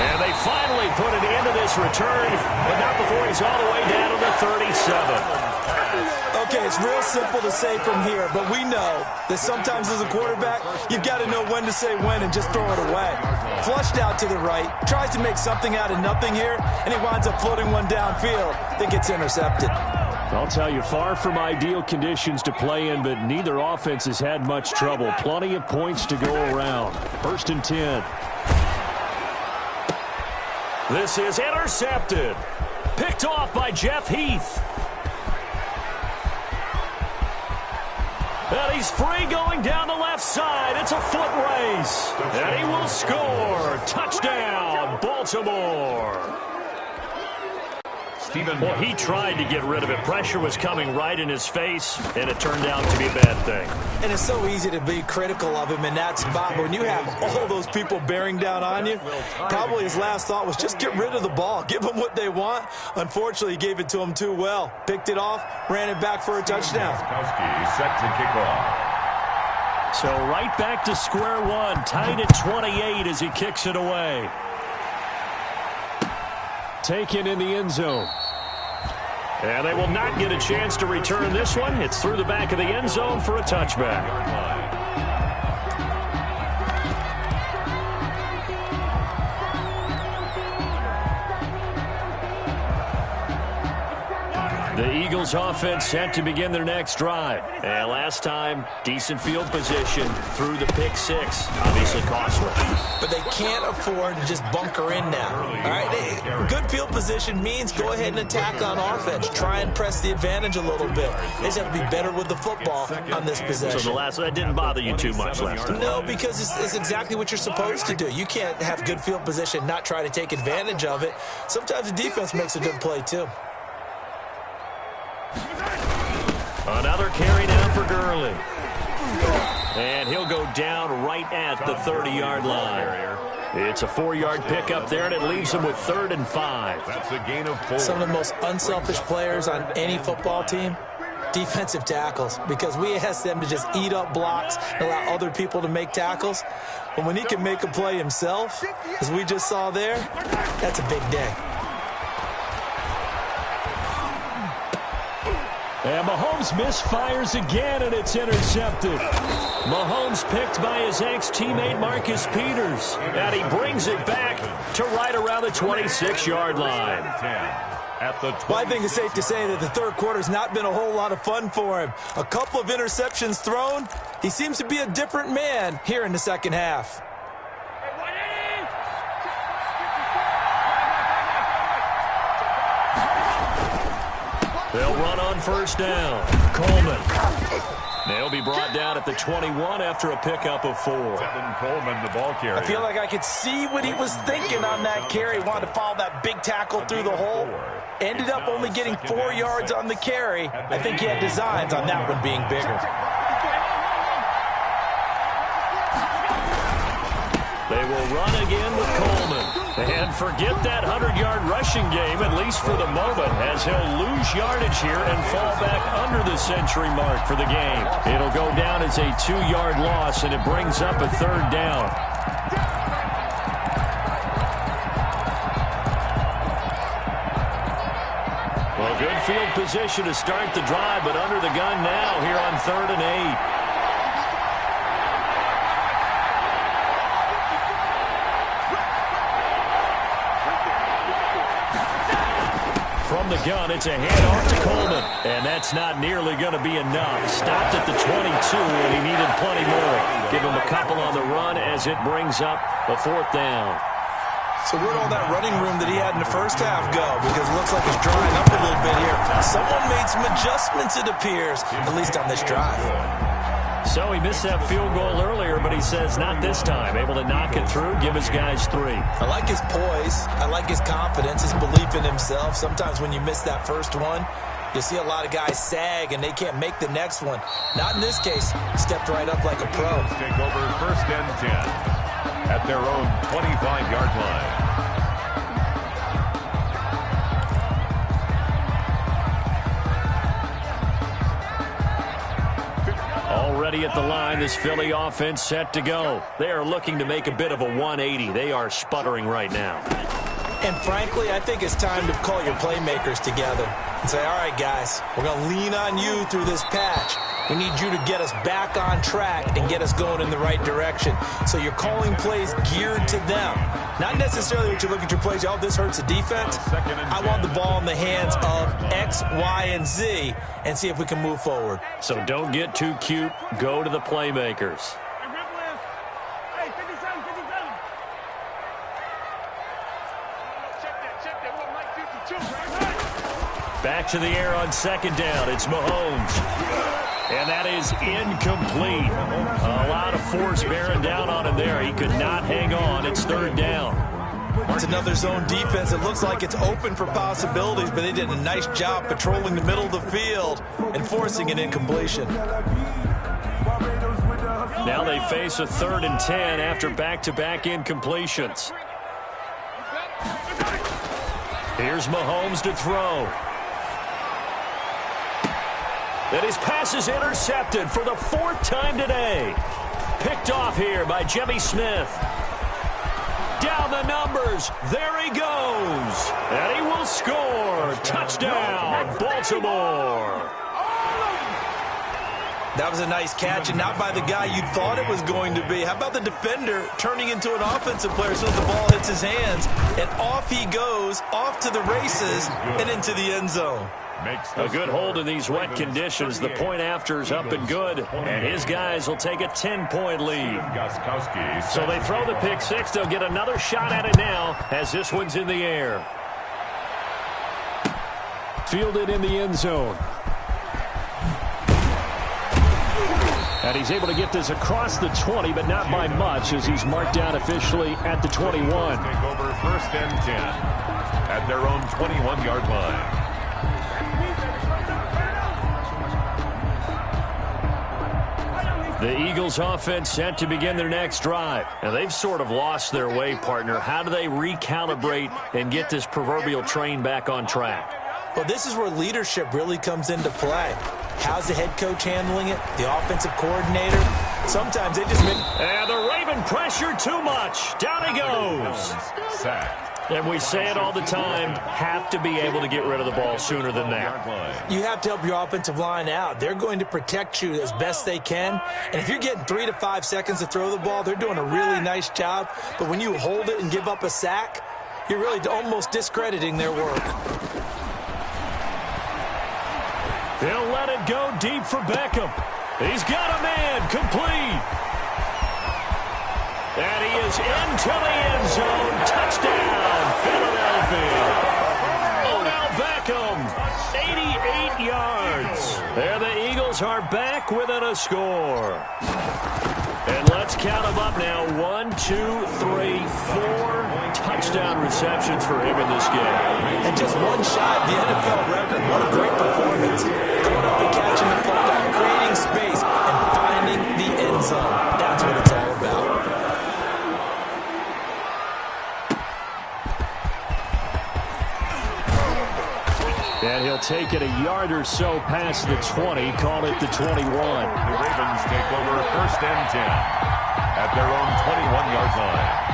And they finally put an end to this return, but not before he's all the way down to the 37. Okay, it's real simple to say from here, but we know that sometimes as a quarterback, you've got to know when to say when and just throw it away. Flushed out to the right, tries to make something out of nothing here, and he winds up floating one downfield that gets intercepted. I'll tell you, far from ideal conditions to play in, but neither offense has had much trouble. Plenty of points to go around. 1st and 10. This is intercepted. Picked off by Jeff Heath. And he's free going down the left side. It's a foot race. And he will score. Touchdown, Baltimore. Well, he tried to get rid of it. Pressure was coming right in his face, and it turned out to be a bad thing. And it's so easy to be critical of him in that spot. But when you have all those people bearing down on you, probably his last thought was just get rid of the ball. Give them what they want. Unfortunately, he gave it to them too well. Picked it off, ran it back for a touchdown. Set to kick off. So right back to square one. Tied at 28 as he kicks it away. Taken in the end zone. And they will not get a chance to return this one. It's through the back of the end zone for a touchback. The Eagles offense set to begin their next drive. And last time, decent field position through the pick 6. Obviously costly. But they can't afford to just bunker in now. All right, good field position means go ahead and attack on offense. Try and press the advantage a little bit. They just have to be better with the football on this possession. So that didn't bother you too much last time? No, because it's exactly what you're supposed to do. You can't have good field position, not try to take advantage of it. Sometimes the defense makes a good play too. Another carry down for Gurley. And he'll go down right at the 30-yard line. It's a 4-yard pickup there, and it leaves him with 3rd and 5. That's a gain of 4. Some of the most unselfish players on any football team, defensive tackles, because we ask them to just eat up blocks and allow other people to make tackles. But when he can make a play himself, as we just saw there, that's a big day. And Mahomes misfires again, and it's intercepted. Mahomes picked by his ex-teammate Marcus Peters. And he brings it back to right around the 26-yard line. Well, I think it's safe to say that the third quarter's not been a whole lot of fun for him. A couple of interceptions thrown. He seems to be a different man here in the second half. They'll run on first down. Coleman. They'll be brought down at the 21 after a pickup of 4. Tevin Coleman, the ball carrier. I feel like I could see what he was thinking on that carry. He wanted to follow that big tackle through the hole. Ended up only getting 4 yards on the carry. I think he had designs on that one being bigger. They will run again with Coleman. And forget that 100-yard rushing game, at least for the moment, as he'll lose yardage here and fall back under the century mark for the game. It'll go down as a 2-yard loss, and it brings up a 3rd down. Well, good field position to start the drive, but under the gun now here on 3rd and 8. From the gun, it's a handoff to Coleman. And that's not nearly going to be enough. Stopped at the 22, and he needed plenty more. Give him a couple on the run as it brings up a 4th down. So where'd all that running room that he had in the first half go? Because it looks like it's drying up a little bit here. Someone made some adjustments, it appears, at least on this drive. So he missed that field goal earlier, but he says not this time. Able to knock it through, give his guys 3. I like his poise. I like his confidence, his belief in himself. Sometimes when you miss that first one, you see a lot of guys sag and they can't make the next one. Not in this case. Stepped right up like a pro. Take over 1st and 10 at their own 25-yard line. Already at the line, this Philly offense set to go. They are looking to make a bit of a 180. They are sputtering right now. And frankly, I think it's time to call your playmakers together and say, all right, guys, we're going to lean on you through this patch. We need you to get us back on track and get us going in the right direction. So you're calling plays geared to them. Not necessarily what you look at your plays, oh, this hurts the defense. I want the ball in the hands of X, Y, and Z and see if we can move forward. So don't get too cute. Go to the playmakers. Back to the air on 2nd down. It's Mahomes. And that is incomplete. A lot of force bearing down on him there. He could not hang on. It's 3rd down. It's another zone defense. It looks like it's open for possibilities, but they did a nice job patrolling the middle of the field and forcing an incompletion. Now they face a 3rd and 10 after back-to-back incompletions. Here's Mahomes to throw. And his pass is intercepted for the 4th time today. Picked off here by Jimmy Smith. Down the numbers. There he goes. And he will score. Touchdown, Baltimore. That was a nice catch, and not by the guy you thought it was going to be. How about the defender turning into an offensive player as soon as the ball hits his hands, and off he goes, off to the races, and into the end zone. A good hold in these wet conditions. The point after is up and good, and his guys will take a 10-point lead. So they throw the pick 6. They'll get another shot at it now as this one's in the air. Fielded in the end zone. And he's able to get this across the 20, but not by much as he's marked down officially at the 21. Take over 1st and 10 at their own 21-yard line. The Eagles offense set to begin their next drive. Now, they've sort of lost their way, partner. How do they recalibrate and get this proverbial train back on track? Well, this is where leadership really comes into play. How's the head coach handling it? The offensive coordinator? Sometimes they just make... And the Raven pressure too much. Down he goes. Sacked. And we say it all the time, have to be able to get rid of the ball sooner than that. You have to help your offensive line out. They're going to protect you as best they can. And if you're getting 3 to 5 seconds to throw the ball, they're doing a really nice job. But when you hold it and give up a sack, you're really almost discrediting their work. They'll let it go deep for Beckham. He's got a man complete. And he is into the end zone. Touchdown, Philadelphia. Odell Beckham, 88 yards. There the Eagles are back within a score. And let's count them up now. 1, 2, 3, 4 touchdown receptions for him in this game. And just one shot, the NFL record. What a great performance. Going up and catching the football, creating space, and finding the end zone. That's what it's all about. take it a yard or so past the 20, call it the 21. The Ravens take over 1st and 10 at their own 21-yard line.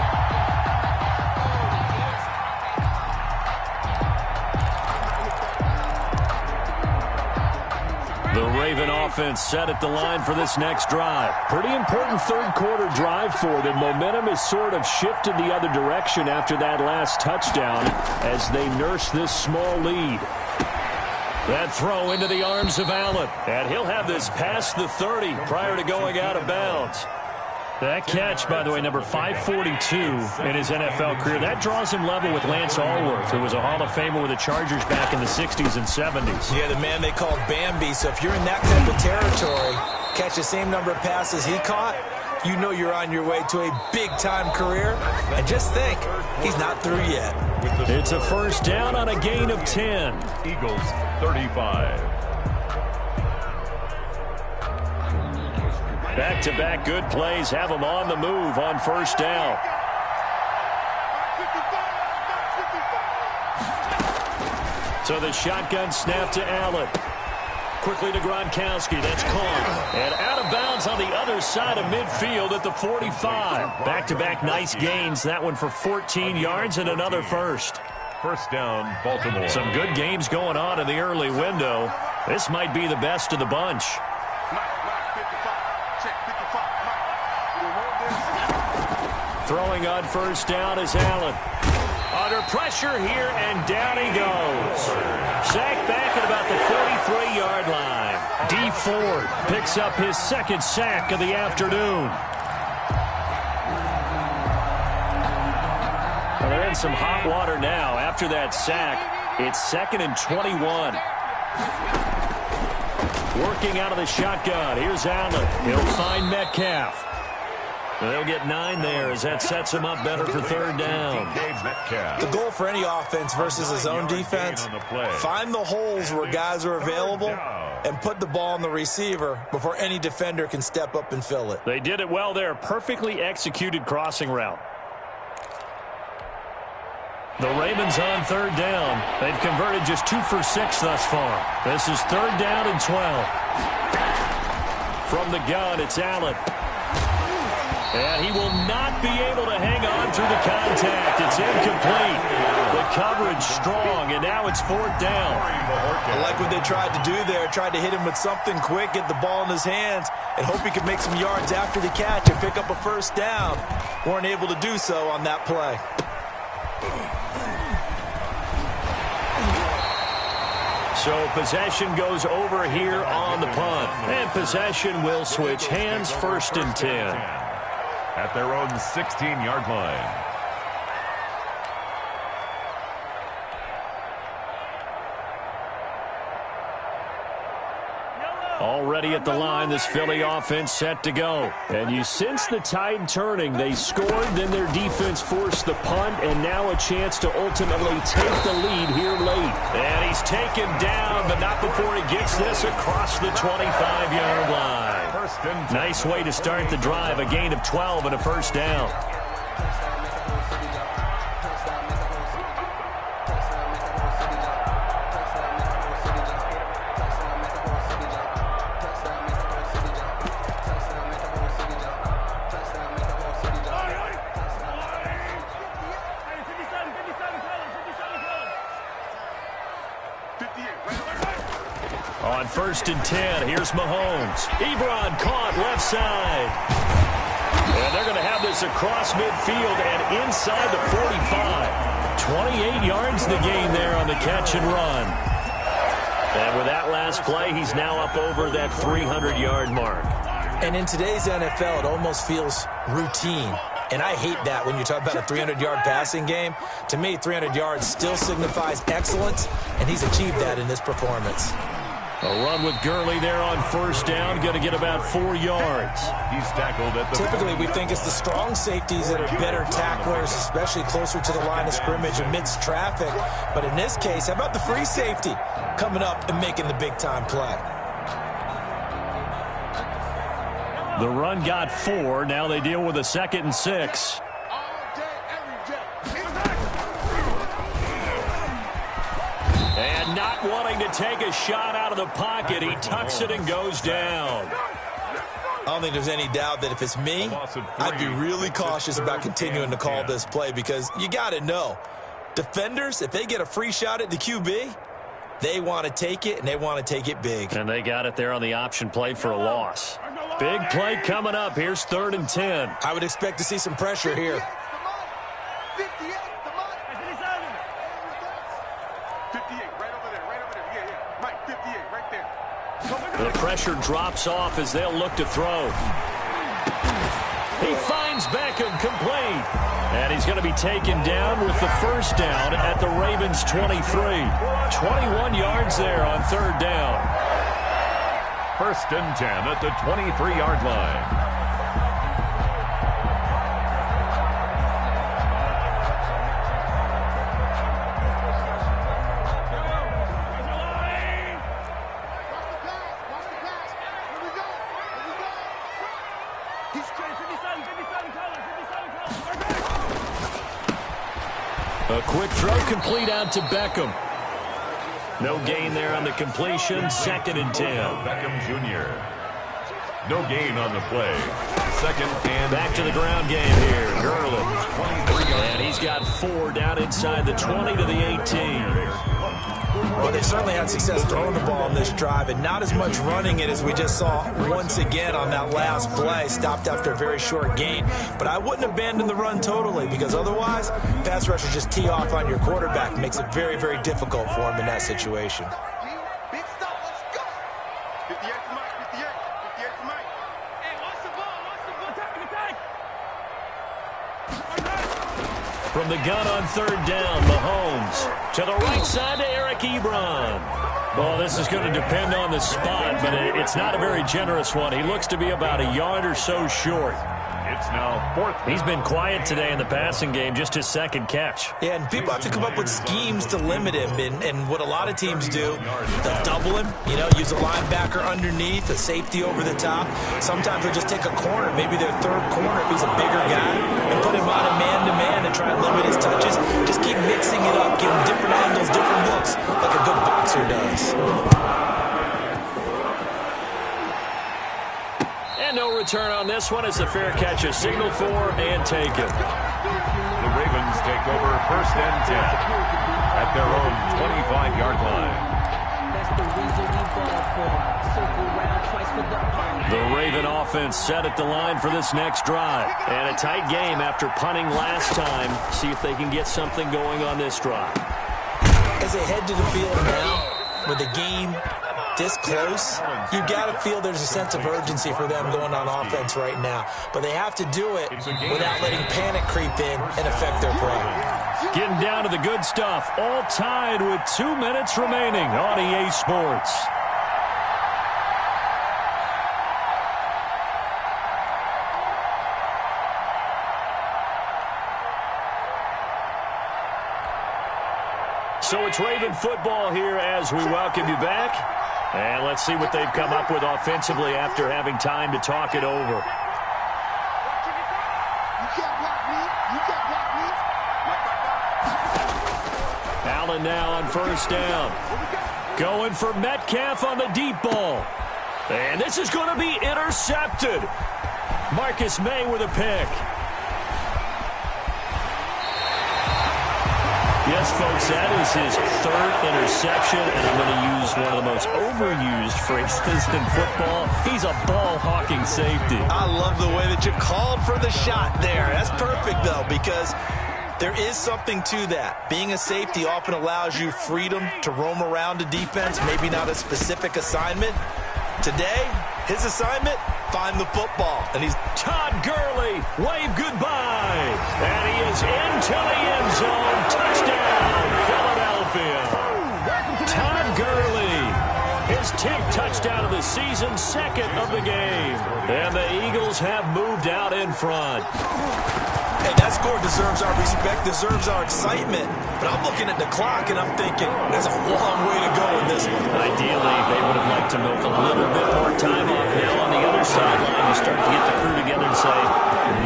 The Raven offense set at the line for this next drive. Pretty important third-quarter drive for them. Momentum has sort of shifted the other direction after that last touchdown as they nurse this small lead. That throw into the arms of Allen. And he'll have this past the 30 prior to going out of bounds. That catch, by the way, number 542 in his NFL career. That draws him level with Lance Allworth, who was a Hall of Famer with the Chargers back in the 60s and 70s. Yeah, the man they called Bambi. So if you're in that type of territory, catch the same number of passes he caught, you know you're on your way to a big-time career. And just think, he's not through yet. It's a first down on a gain of 10. Eagles 35. Back-to-back good plays have them on the move on first down. So the shotgun snap to Allen. Quickly to Gronkowski. That's caught. And out of bounds on the other side of midfield at the 45. Back-to-back nice gains. That one for 14 yards and another first. First down, Baltimore. Some good games going on in the early window. This might be the best of the bunch. Throwing on first down is Allen. Under pressure here, and down he goes. Sacked back at about the 43-yard line. Dee Ford picks up his second sack of the afternoon. Well, they're in some hot water now. After that sack, it's 2nd and 21. Working out of the shotgun. Here's Allen. He'll find Metcalf. They'll get 9 there as that sets him up better for third down. The goal for any offense versus his own defense, find the holes where guys are available and put the ball on the receiver before any defender can step up and fill it. They did it well there. Perfectly executed crossing route. The Ravens on third down. They've converted just 2 for 6 thus far. This is third down and 12. From the gun, it's Allen. And he will not be able to hang on through the contact. It's incomplete. The coverage strong, and now it's fourth down. I like what they tried to do there. Tried to hit him with something quick, get the ball in his hands, and hope he could make some yards after the catch and pick up a first down. Weren't able to do so on that play. So possession goes over here on the punt. And possession will switch hands, 1st and 10. At their own 16-yard line. Already at the line, this Philly offense set to go. And you sense the tide turning. They scored, then their defense forced the punt, and now a chance to ultimately take the lead here late. And he's taken down, but not before he gets this across the 25-yard line. Nice way to start the drive, a gain of 12 and a first down. On 1st and 10, here's Mahomes. Ebron caught left side. And they're going to have this across midfield and inside the 45. 28 yards the gain there on the catch and run. And with that last play, he's now up over that 300-yard mark. And in today's NFL, it almost feels routine. And I hate that when you talk about a 300-yard passing game. To me, 300 yards still signifies excellence, and he's achieved that in this performance. A run with Gurley there on first down, going to get about 4 yards. He's tackled at the... Typically, we think it's the strong safeties that are better tacklers, especially closer to the line of scrimmage amidst traffic. But in this case, how about the free safety coming up and making the big-time play? The run got 4. Now they deal with a 2nd and 6. And not wanting to take a shot out of the pocket. He tucks it and goes down. I don't think there's any doubt that if it's me, I'd be really cautious about continuing to call this play because you got to know, defenders, if they get a free shot at the QB, they want to take it, and they want to take it big. And they got it there on the option play for a loss. Big play coming up. Here's 3rd and 10. I would expect to see some pressure here. 58, right over there, yeah. Mike, 58, right there. The pressure drops off as they'll look to throw. He finds Beckham complete. And he's going to be taken down with the first down at the Ravens' 23. 21 yards there on 3rd down. 1st and 10 at the 23-yard line. A quick throw complete out to Beckham. No gain there on the completion. 2nd and 10. Beckham Jr. No gain on the play. 2nd and back to the ground game here. Gurley. And he's got 4 down inside the 20 to the 18. Well, they certainly had success throwing the ball on this drive, and not as much running it as we just saw once again on that last play. Stopped after a very short gain. But I wouldn't abandon the run totally, because otherwise, pass rushers just tee off on your quarterback. Makes it very, very difficult for him in that situation. Big stop, let's go. 58 to Mike, 58 to Mike. Hey, watch the ball, attack. From the gun on 3rd down, Mahomes. To the right side to Eric Ebron. Well, this is going to depend on the spot, but it's not a very generous one. He looks to be about a yard or so short. It's now 4th. He's been quiet today in the passing game, just his 2nd catch. Yeah, and people have to come up with schemes to limit him, and what a lot of teams do, they'll double him, use a linebacker underneath, a safety over the top. Sometimes they'll just take a corner, maybe their 3rd corner if he's a bigger guy, and put him on a man-to-man and try and limit his touches. Just keep mixing it up, give him different angles, different looks, like a good boxer does. And no return on this one. It's a fair catch, a signal for and taken. The Ravens take over 1st and 10 at their own 25-yard line. That's the reason we ball for. Circle round twice for the arm. The Raven offense set at the line for this next drive. And a tight game after punting last time. See if they can get something going on this drive. As they head to the field now, with the game this close, you got to feel there's a sense of urgency for them going on offense right now. But they have to do it without letting panic creep in and affect their play. Getting down to the good stuff. All tied with 2 minutes remaining on EA Sports. So it's Raven football here as we welcome you back. And let's see what they've come up with offensively after having time to talk it over. Allen now on 1st down. Going for Metcalf on the deep ball. And this is going to be intercepted. Marcus May with a pick. Yes, folks, that is his 3rd interception, and I'm going to use one of the most overused phrases in football. He's a ball-hawking safety. I love the way that you called for the shot there. That's perfect, though, because there is something to that. Being a safety often allows you freedom to roam around a defense, maybe not a specific assignment. Today, his assignment, find the football. And he's Todd Gurley, wave goodbye. And he is into the end zone. Touchdown, Philadelphia. Todd Gurley, his 10th touchdown of the season, 2nd of the game. And the Eagles have moved out in front. Hey, that score deserves our respect, deserves our excitement. But I'm looking at the clock, and I'm thinking, there's a long way to go in this one. Ideally, they would have liked to milk a little bit more time off. Now on the other sideline, you start to get the crew together and say,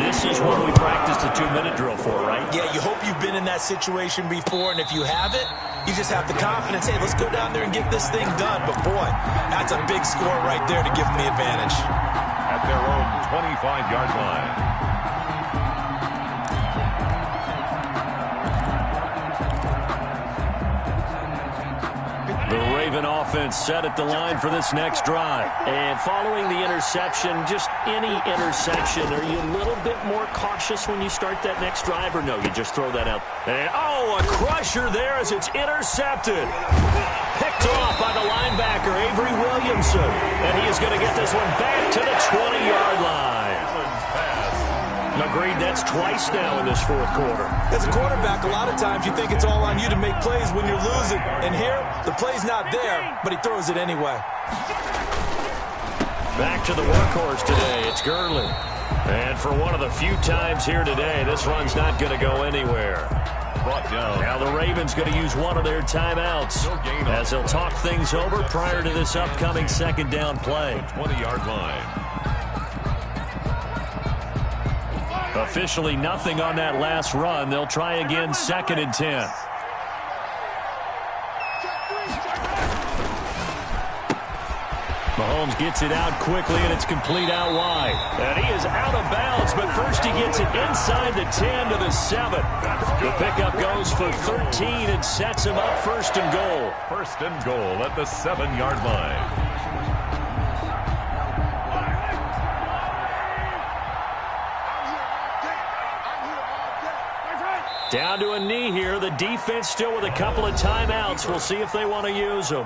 this is what we practiced the 2-minute drill for, right? Yeah, you hope you've been in that situation before, and if you have it, you just have the confidence, hey, let's go down there and get this thing done. But, boy, that's a big score right there to give them the advantage. At their own 25-yard line. The Raven offense set at the line for this next drive. And following the interception, just any interception, are you a little bit more cautious when you start that next drive, or no, you just throw that out? And, oh, a crusher there as it's intercepted. Picked off by the linebacker, Avery Williamson. And he is going to get this one back to the 20-yard line. Agreed, that's twice now in this fourth quarter. As a quarterback, a lot of times you think it's all on you to make plays when you're losing. And here, the play's not there, but he throws it anyway. Back to the workhorse today, it's Gurley. And for one of the few times here today, this run's not going to go anywhere. Brought down. Now the Ravens going to use one of their timeouts as they'll talk things over prior to this upcoming second down play. 20-yard line. Officially nothing on that last run. They'll try again, 2nd and 10. Mahomes gets it out quickly, and it's complete out wide. And he is out of bounds, but first he gets it inside the 10 to the 7. The pickup goes for 13 and sets him up 1st and goal. 1st and goal at the 7-yard line. Down to a knee here. The defense still with a couple of timeouts. We'll see if they want to use them.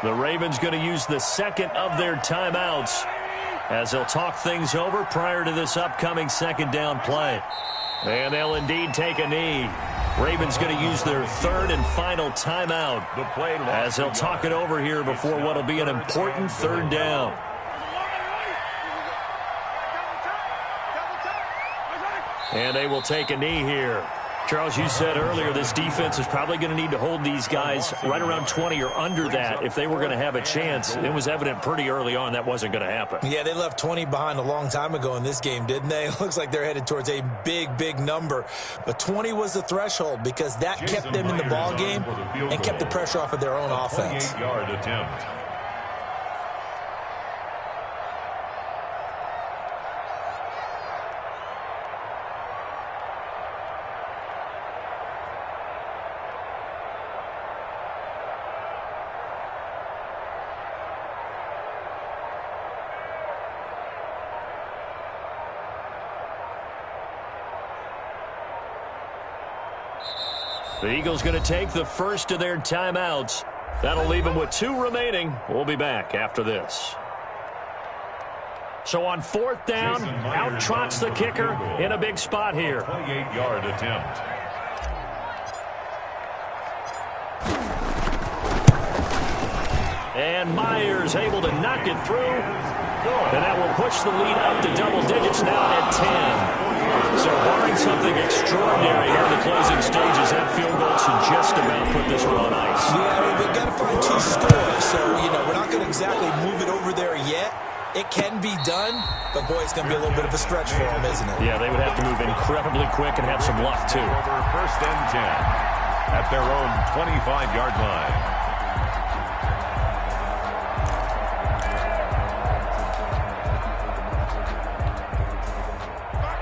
The Ravens going to use the second of their timeouts as they'll talk things over prior to this upcoming second down play. And they'll indeed take a knee. Ravens going to use their 3rd and final timeout as they'll talk it over here before what will be an important 3rd down. And they will take a knee here. Charles, you said earlier this defense is probably going to need to hold these guys right around 20 or under that if they were going to have a chance. It was evident pretty early on that wasn't going to happen. Yeah, they left 20 behind a long time ago in this game, didn't they? It looks like they're headed towards a big, big number. But 20 was the threshold because that kept them in the ball game and kept the pressure off of their own offense. 28-yard attempt. The Eagles going to take the first of their timeouts. That'll leave them with 2 remaining. We'll be back after this. So on 4th down, out trots the kicker in a big spot here. 28-yard attempt. And Myers able to knock it through. And that will push the lead up to double digits now at 10. So barring something extraordinary here in the closing stages, that field goal should just about put this one on ice. Yeah, we've got to find 2 scores. So, we're not going to exactly move it over there yet. It can be done, but, boy, it's going to be a little bit of a stretch for them, isn't it? Yeah, they would have to move incredibly quick and have some luck, too. Over 1st and 10 at their own 25-yard line.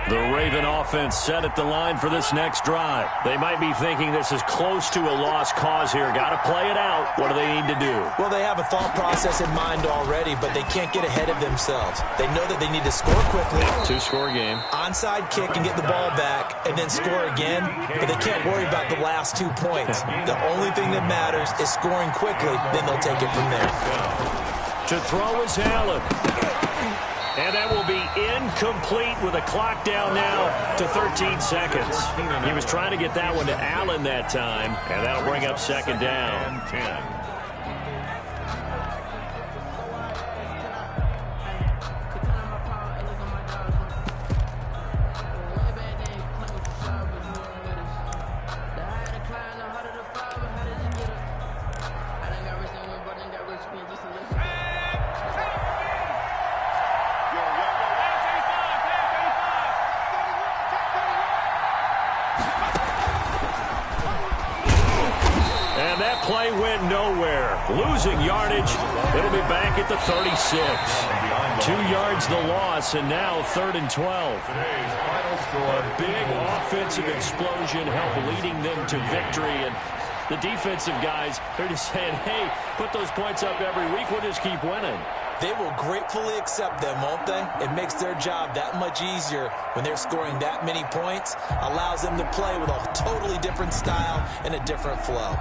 The Raven offense set at the line for this next drive. They might be thinking this is close to a lost cause here. Got to play it out. What do they need to do? Well, they have a thought process in mind already, but they can't get ahead of themselves. They know that they need to score quickly. 2-score game. Onside kick and get the ball back and then score again, but they can't worry about the last 2 points. The only thing that matters is scoring quickly, then they'll take it from there. To throw is Allen. And that will be incomplete with a clock down now to 13 seconds. He was trying to get that one to Allen that time, and that'll bring up 2nd down. 10. play went nowhere. Losing yardage. It'll be back at the 36. 2 yards the loss, and now 3rd and 12. A big offensive explosion helped leading them to victory. And the defensive guys, they're just saying, hey, put those points up every week. We'll just keep winning. They will gratefully accept them, won't they? It makes their job that much easier when they're scoring that many points. Allows them to play with a totally different style and a different flow.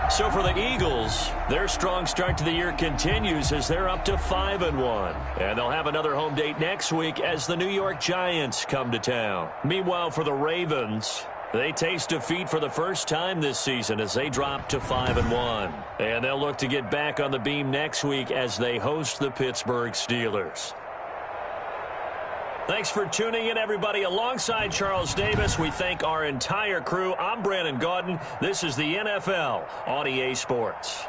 So for the Eagles, their strong start to the year continues as they're up to 5-1. And they'll have another home date next week as the New York Giants come to town. Meanwhile, for the Ravens, they taste defeat for the first time this season as they drop to 5-1. And they'll look to get back on the beam next week as they host the Pittsburgh Steelers. Thanks for tuning in, everybody. Alongside Charles Davis, we thank our entire crew. I'm Brandon Gaudin. This is the NFL on EA Sports.